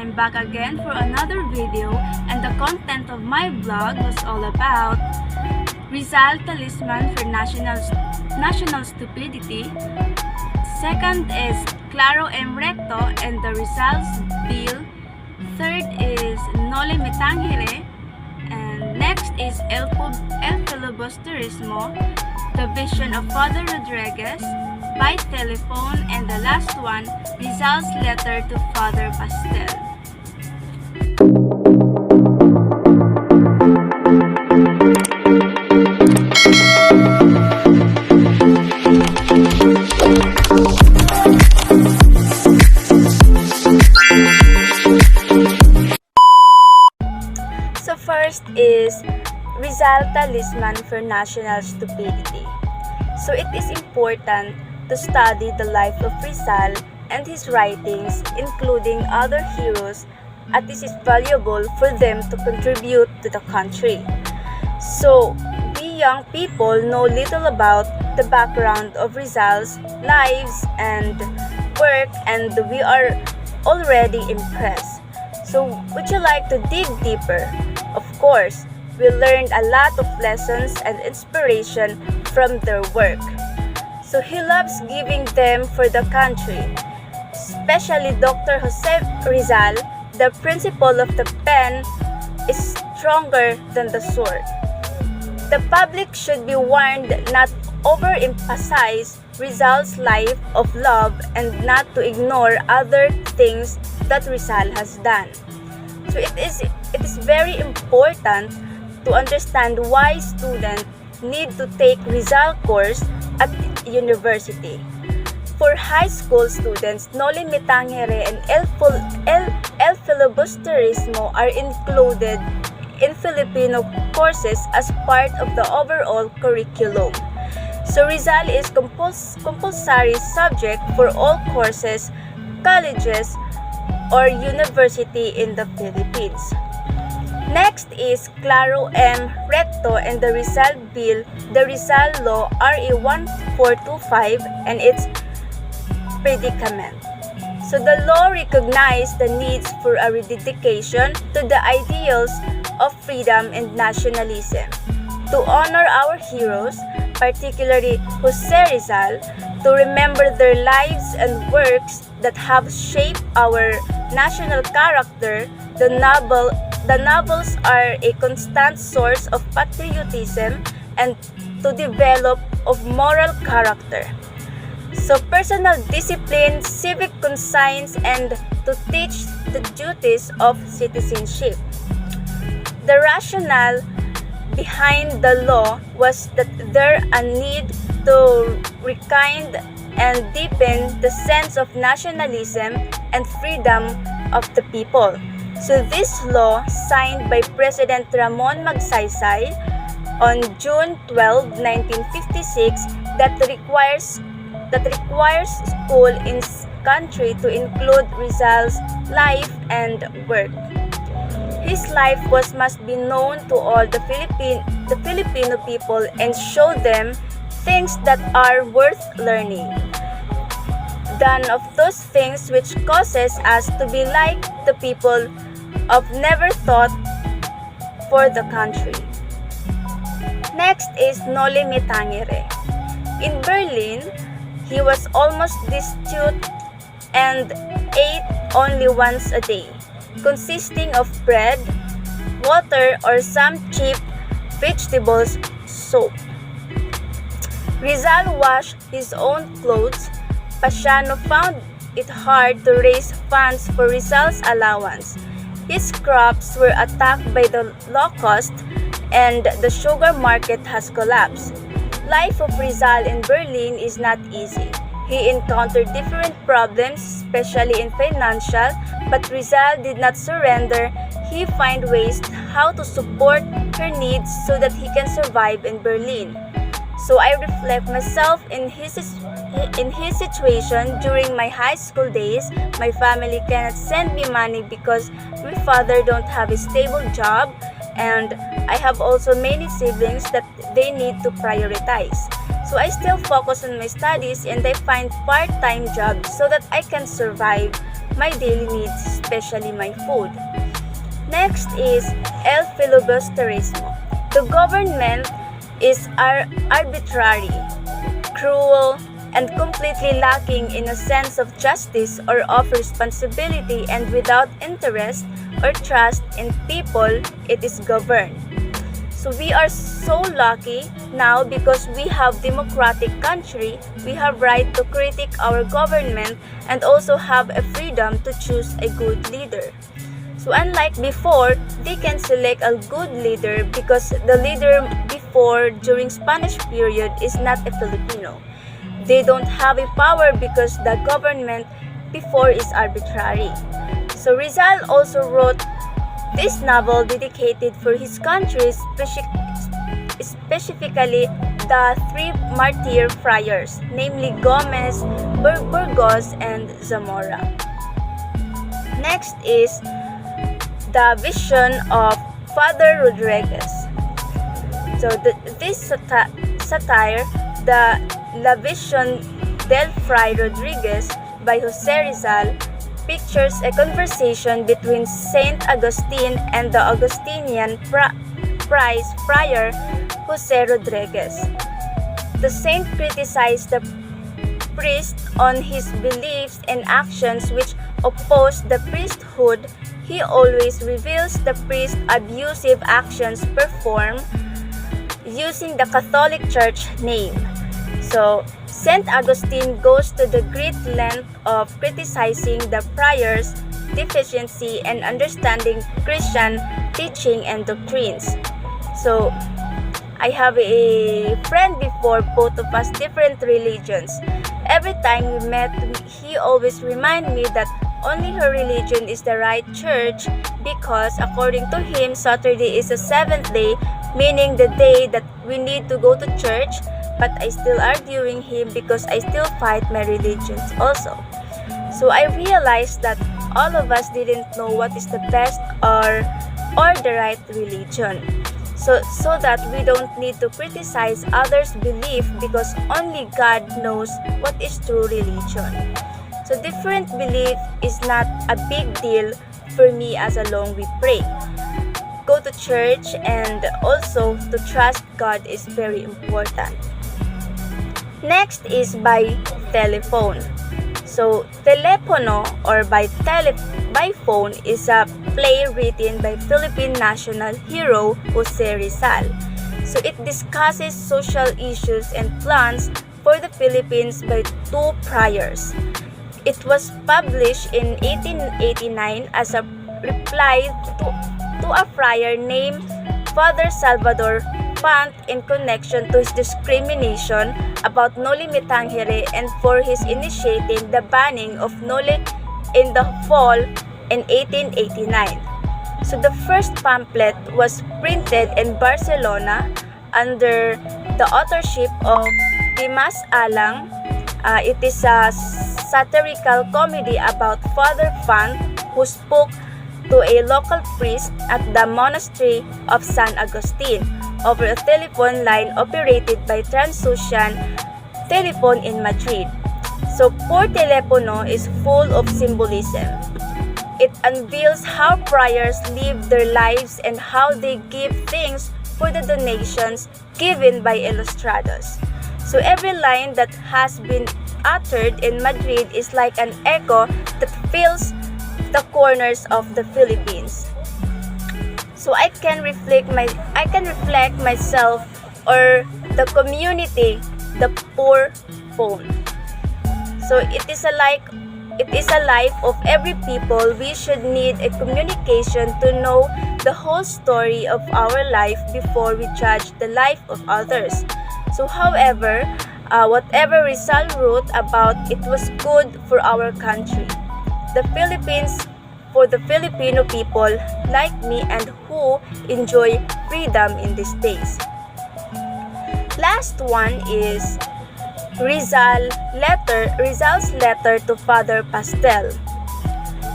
I'm back again for another video, and the content of my blog was all about Rizal Talisman for National Stupidity. Second is Claro M. Recto and the Rizal's Bill. Third is Noli Me Tangere. And next is El Filibusterismo, the vision of Father Rodriguez by telephone, and the last one, Rizal's letter to Father Pastel. So first is Rizal Talisman for National Stupidity. So it is important to study the life of Rizal and his writings, including other heroes, as this is valuable for them to contribute to the country. So, we young people know little about the background of Rizal's lives and work, and we are already impressed. So, would you like to dig deeper? Of course, we learned a lot of lessons and inspiration from their work. So he loves giving them for the country, especially Dr. Jose Rizal. The principle of the pen is stronger than the sword. The public should be warned not overemphasize Rizal's life of love and not to ignore other things that Rizal has done. So it is very important to understand why students need to take Rizal course at university. For high school students, Noli Me Tangere and El Filibusterismo are included in Filipino courses as part of the overall curriculum. So Rizal is compulsory subject for all courses, colleges, or university in the Philippines. Next is Claro M. Recto and the Rizal Bill, the Rizal Law RA 1425 and its predicament. So the law recognized the needs for a rededication to the ideals of freedom and nationalism, to honor our heroes, particularly Jose Rizal, to remember their lives and works that have shaped our national character. The novels are a constant source of patriotism and to develop of moral character. So personal discipline, civic conscience, and to teach the duties of citizenship. The rationale behind the law was that there a need to rekindle and deepen the sense of nationalism and freedom of the people. So this law, signed by President Ramon Magsaysay on June 12, 1956, that requires school in country to include Rizal's life and work. His life must be known to all the Filipino people and show them things that are worth learning. None of those things which causes us to be like the people of never thought for the country. Next is Noli Me Tangere. In Berlin, he was almost destitute and ate only once a day, consisting of bread, water, or some cheap vegetables soup. Rizal washed his own clothes. Pasiano found it hard to raise funds for Rizal's allowance. His crops were attacked by the locust and the sugar market has collapsed. Life of Rizal in Berlin is not easy. He encountered different problems, especially in financial, but Rizal did not surrender. He found ways how to support her needs so that he can survive in Berlin. So I reflect myself in his situation during my high school days. My family cannot send me money because my father don't have a stable job, and I have also many siblings that they need to prioritize. So I still focus on my studies and I find part-time jobs so that I can survive my daily needs, especially my food. Next is el filibusterismo. The government is arbitrary, cruel, and completely lacking in a sense of justice or of responsibility, and without interest or trust in people it is governed. So we are so lucky now because we have democratic country, we have right to critique our government and also have a freedom to choose a good leader. So unlike before, they can select a good leader because the leader before during Spanish period is not a Filipino. They don't have a power because the government before is arbitrary. So Rizal also wrote this novel dedicated for his country, specifically the three martyr friars, namely Gomez, Burgos, and Zamora. Next is the vision of Father Rodriguez. So this satire, the La Vision del Fray Rodriguez by Jose Rizal, pictures a conversation between Saint Augustine and the Augustinian friar Jose Rodriguez. The saint criticized the priest on his beliefs and actions which oppose the priesthood. He always reveals the priest's abusive actions performed using the Catholic Church name. So, St. Augustine goes to the great length of criticizing the friar's deficiency and understanding Christian teaching and doctrines. So, I have a friend before, both of us different religions. Every time we met, he always remind me that only her religion is the right church because according to him, Saturday is the seventh day, meaning the day that we need to go to church. But I still arguing him because I still fight my religions also. So I realized that all of us didn't know what is the best or the right religion. So that we don't need to criticize others' belief because only God knows what is true religion. So different belief is not a big deal for me as long we pray. Go to church and also to trust God is very important. Next is by telephone. So, telepono or by phone is a play written by Philippine national hero Jose Rizal. So, it discusses social issues and plans for the Philippines by two friars. It was published in 1889 as a reply to a friar named Father Salvador Pant in connection to his discrimination about Noli Me Tangere and for his initiating the banning of Noli in the fall in 1889. So the first pamphlet was printed in Barcelona under the authorship of Dimas Alang. It is a satirical comedy about Father Pant who spoke to a local priest at the monastery of San Agustin over a telephone line operated by Transocean Telephone in Madrid. So, Por Telepono is full of symbolism. It unveils how friars live their lives and how they give things for the donations given by Ilustrados. So, every line that has been uttered in Madrid is like an echo that fills the corners of the Philippines. So I can reflect myself or the community, the poor phone. So it is a life of every people. We should need a communication to know the whole story of our life before we judge the life of others. So however, whatever Rizal wrote about, it was good for our country. The Philippines, for the Filipino people like me and who enjoy freedom in these days. Last one is Rizal's letter to Father Pastel.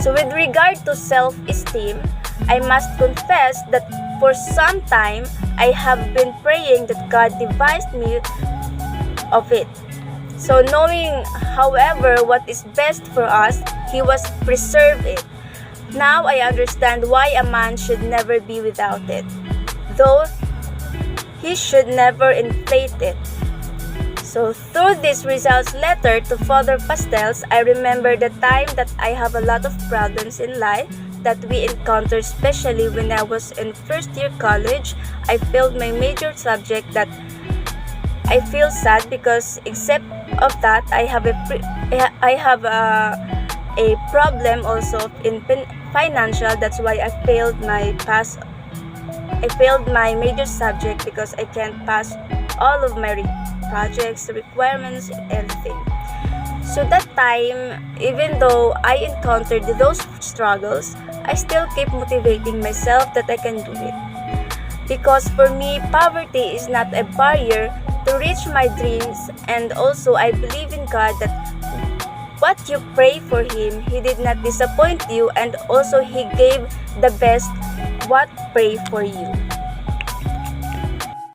So with regard to self-esteem, I must confess that for some time I have been praying that God devised me of it. So knowing, however, what is best for us, he was preserve it. Now I understand why a man should never be without it, though he should never inflate it. So through this Rizal's letter to Father Pastels, I remember the time that I have a lot of problems in life that we encountered, especially when I was in first year college. I failed my major subject that I feel sad because except of that I have a problem also in financial. That's why I failed my major subject because I can't pass all of my projects, requirements, and everything. So that time, even though I encountered those struggles, I still keep motivating myself that I can do it. Because for me, poverty is not a barrier to reach my dreams, and also I believe in God that what you pray for Him, He did not disappoint you, and also He gave the best what pray for you.